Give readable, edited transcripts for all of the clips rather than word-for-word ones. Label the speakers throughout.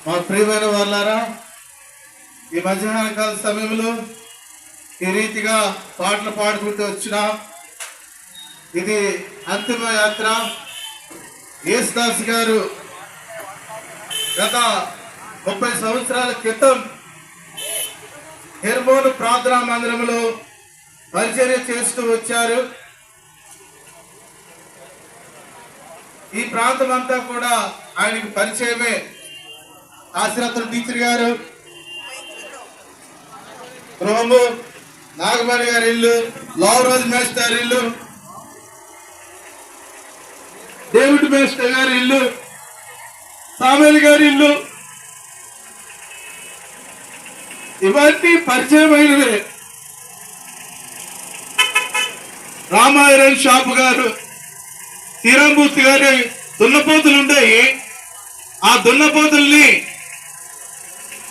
Speaker 1: మా ప్రియమైన వాళ్ళారా, ఈ మధ్యాహ్న కాల సమయంలో ఈ రీతిగా పాటలు పాడుకుంటూ వచ్చిన ఇది అంతిమ యాత్ర. యేసుదాస్ గారు గత 30 సంవత్సరాల క్రితం హెర్మోను ప్రార్థనా మందిరంలో పరిచర్య చేస్తూ వచ్చారు. ఈ ప్రాంతం అంతా కూడా ఆయనకి పరిచయమే. ఆశీర్వాద టీచర్ గారు, రోము నాగమణి గారి ఇల్లు, లావరాజు మేస్టర్ ఇల్లు, డేవిడ్ మేస్టర్ గారి ఇల్లు, సామేల్ గారి ఇల్లు, ఇవన్నీ పరిచయమైనవే. రామాయణ్ షాపు గారు, తీరంబూర్తి గారి దున్నపోతులు ఉంటాయి. ఆ దున్నపోతుల్ని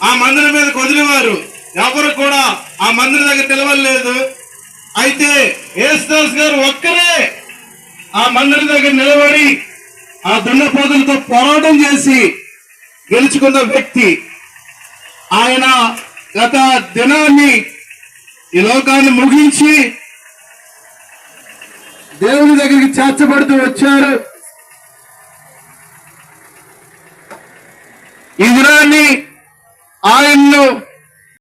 Speaker 1: ఆ మందిరం మీద వదిలేవారు. ఎవరు కూడా ఆ మందిరం దగ్గర నిలవలేదు. అయితే యేసుదాస్ గారు ఒక్కరే ఆ మందిరం దగ్గర నిలబడి ఆ దున్నపోతులతో పోరాటం చేసి గెలుచుకున్న వ్యక్తి ఆయన. గత దినాన్ని ఈ లోకాన్ని ముగించి దేవుని దగ్గరికి చేర్చబడుతూ వచ్చారు. ఈ దినాన్ని ఆయన్ను